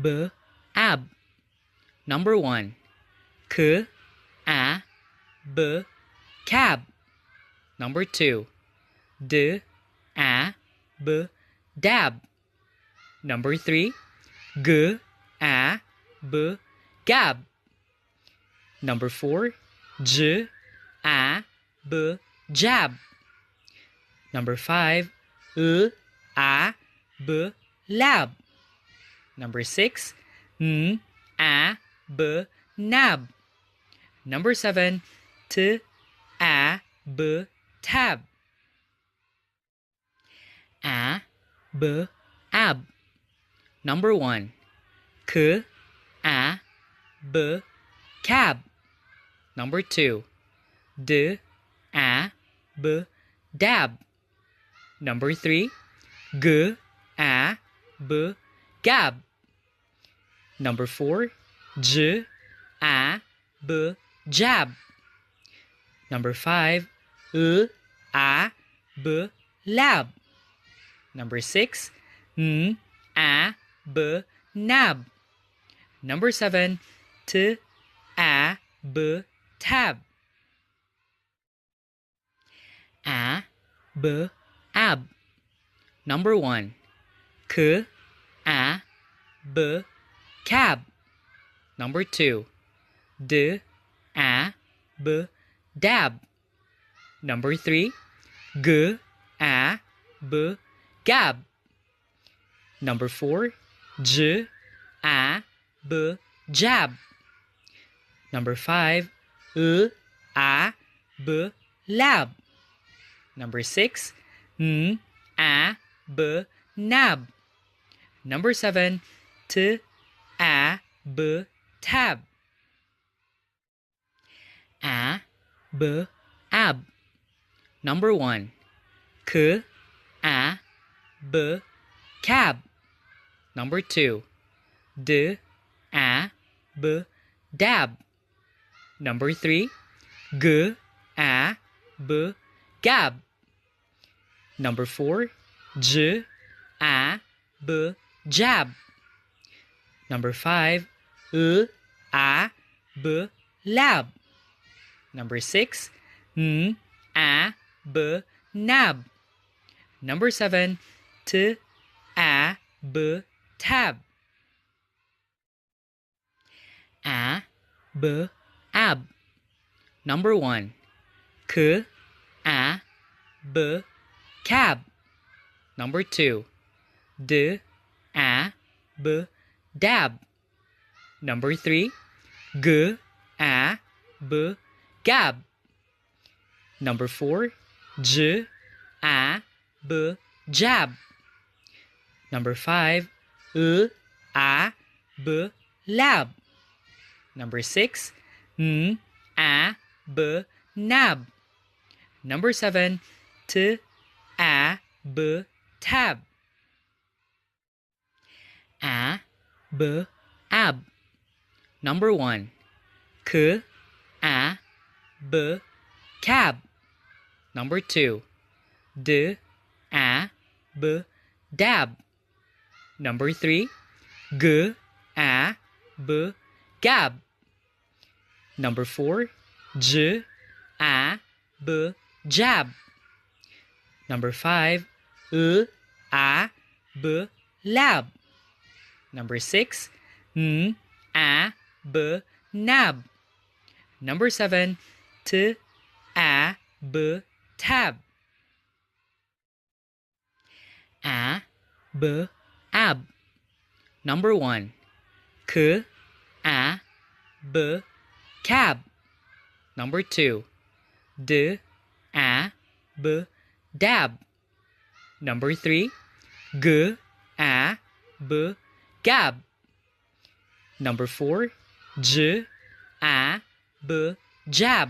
b ab number 1 คือ a b cab number 2 d a b dab number 3 g a b gab number 4 j a b jab number 5 a b lab number 6 a b nab number 7 t a b tab a b ab number 1 คือ a b cab number 2 d a b dab number 3 g a b gab number 4 j a b jab number 5 a b lab number 6 a b nab number 7 t a b tab a b ab number 1 คือ a b cab number 2 d a b dab number 3 g a b gab number 4 j a b jab number 5 a b lab number 6 a b nab number 7 t a b tab a b ab number 1 คือ a b cab number 2 d a b dab number 3 g a b gab number 4 j a b jab number 5 a b lab number 6 a b nab number 7 t a b tab a b ab number 1 คือ a b cab number 2 d a b dab number 3 g a b gab number 4 j a b jab number 5 a b lab number 6 a b nab number 7 t a b tab a b ab number 1 คือ a b cab number 2 d a b dab number 3 g a b gab number 4 j a b jab number 5 a b lab number 6 a b nab number 7 t a b tab a b ab number 1 คือ a b cab number 2 d a b dab number 3 g a b gab number 4 j a b jab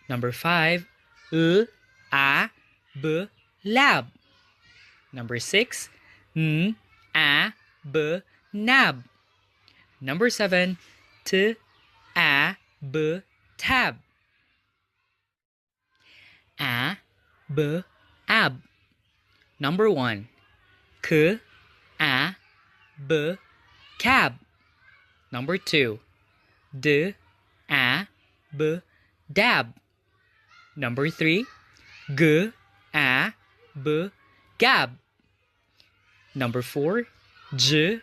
number 5 a b lab number 6 a b nab number 7 t a b tab a b ab number 1 คือ a b cab. Number 2. D A B dab. Number 3. G A B gab. Number 4. J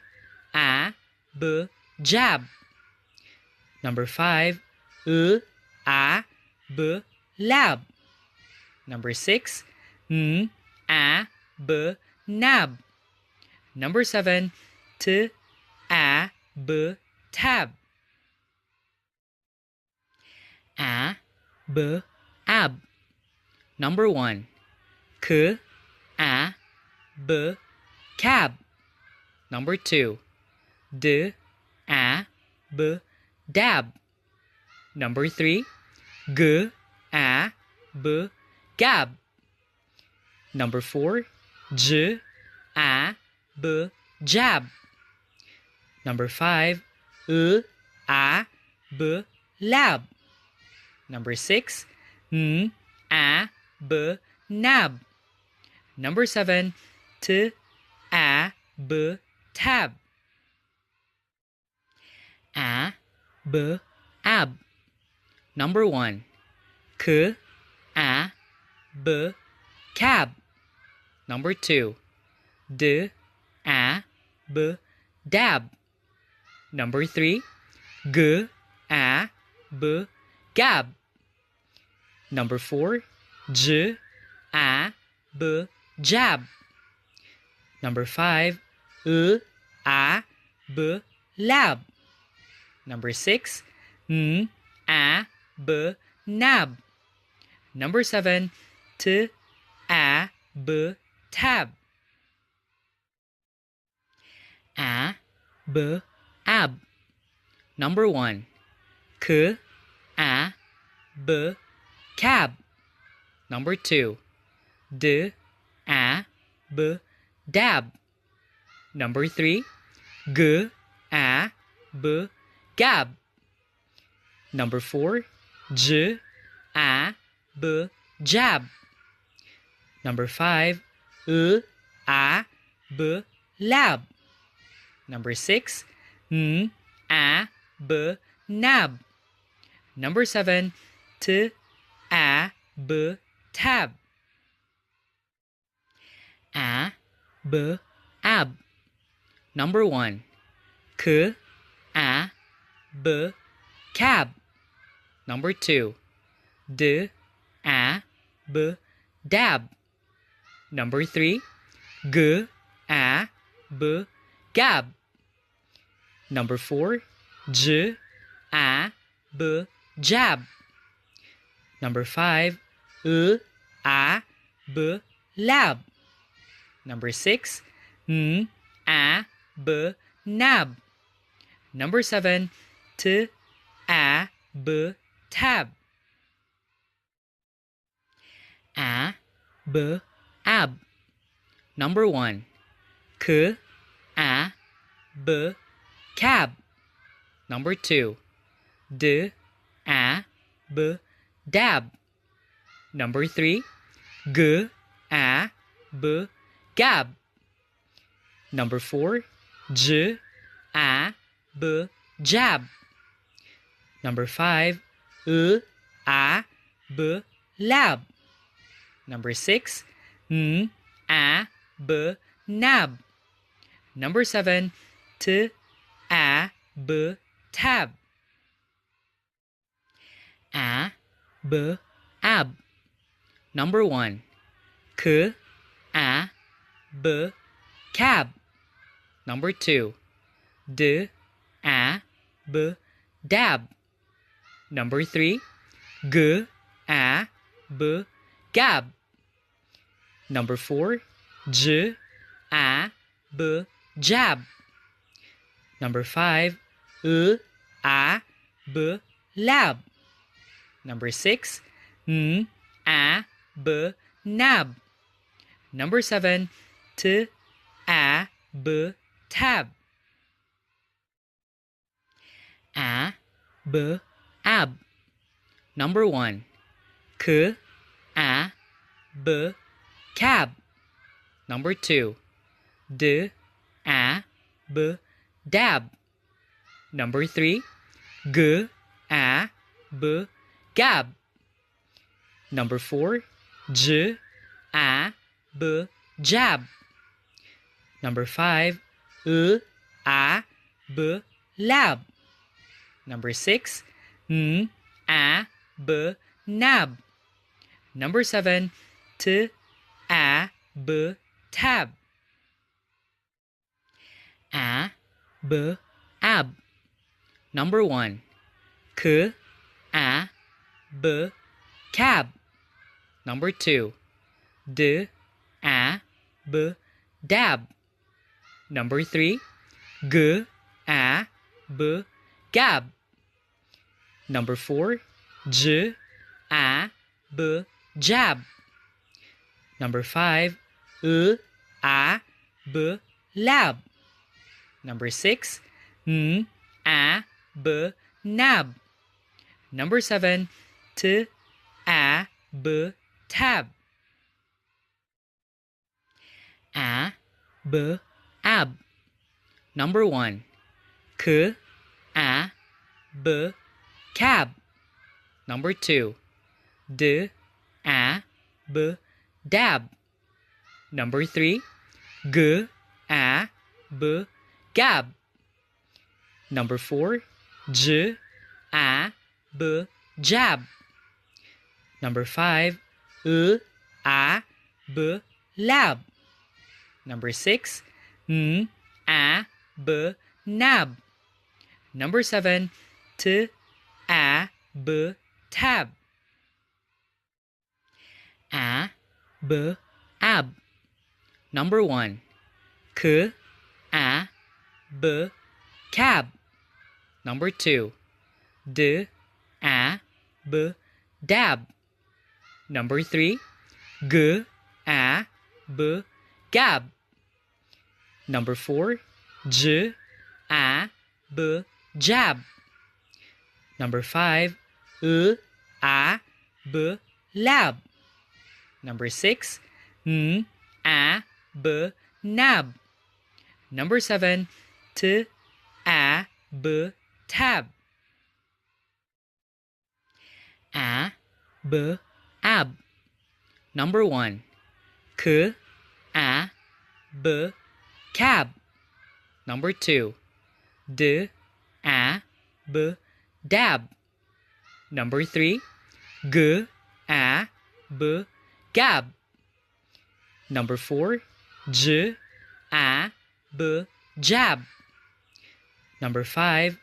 A B jab. Number 5. L A B lab. Number 6. N A B nab. Number 7. T A B tab. A B ab. Number 1. K A B cab. Number 2. D A B dab. Number 3. G A B gab. Number 4. J A B jab. Number 5. L A B lab. Number 6. N A B nab. Number 7. T A B tab. A B ab. Number 1. K A B cab. Number 2. D A B dab. Number 3. G A B gab. Number 4. J A B jab. Number 5. L A B lab. Number 6. N A B nab. Number 7. T A B tab. A B ab. Number 1. K A B cab. Number 2. D A B dab. Number 3. G A B gab. Number 4. J A B jab. Number 5. L A B lab. Number 6. N A B nab. Number 7. T A B tab. A B ab. Number 1. K A B cab. Number 2. D A B dab. Number 3. G A B gab. Number 4. J A B jab. Number 5. L A B lab. Number 6. N A B nab. Number 7. T A B tab. A B ab. Number 1. K A B cab. Number 2. D A B dab. Number 3. G A B gab. Number 4. J A B jab. Number 5. L A B lab. Number 6. N A B nab. Number 7. T A B tab. A B ab. Number 1. K A B cab. Number 2. D A B dab. Number 3. G A B gab. Number 4. J A B jab. Number 5. L A B lab. Number 6. N A B nab. Number 7. T A B tab. A B ab. Number 1. K A B cab. Number 2. D A B dab. Number 3, g, a, b, gab. Number 4, j, a, b, jab. Number 5, a, b, lab. Number 6, a, b, nab. Number 7, t, a, b, tab. A, b, ab. Number 1, k, a, b, cab. Number 2, d, a, b, dab. Number 3, g, a, b, gab. Number 4, j, a, b, jab. Number 5, a, b, lab. Number 6, a, b, nab. Number 7, t, a, b, tab. A, b, ab. Number 1, k, a, b, cab. Number 2, d, a, b, dab. Number 3, g, a, b, gab. Number 4, j, a, b, jab. Number 5, a, b, lab. Number 6, a, b, nab. Number 7, t, a, b, tab. A, b, ab. Number 1, k, a, b, cab. Number 2, d, a, b, dab. Number 3, g, a, b, gab. Number 4, j, a, b, jab. Number 5, a, b, lab. Number 6, a, b, nab. Number 7, t, a, b, tab. A, b, ab. Number 1, k, a, b, cab. Number 2, d, a, b, dab. Number 3, g, a, b, gab. Number 4, j, a, b, jab. Number 5,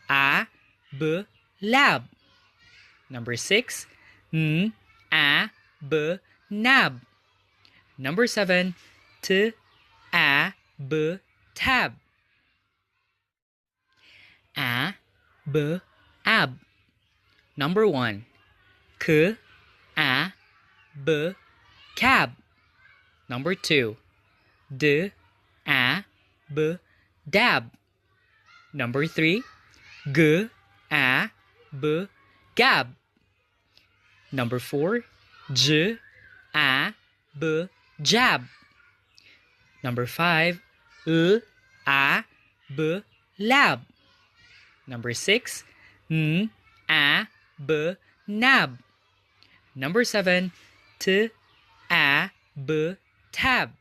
a, b, lab. Number 6, a, b, nab. Number 7, t, a, b, tab. A, b, ab. Number 1, k, a, b, cab. Number 2, d, a, b, dab. Number 3, g, a, b, gab. Number 4, j, a, b, jab. Number 5, a, b, lab. Number 6, a, b, nab. Number 7, t, a, b, tab.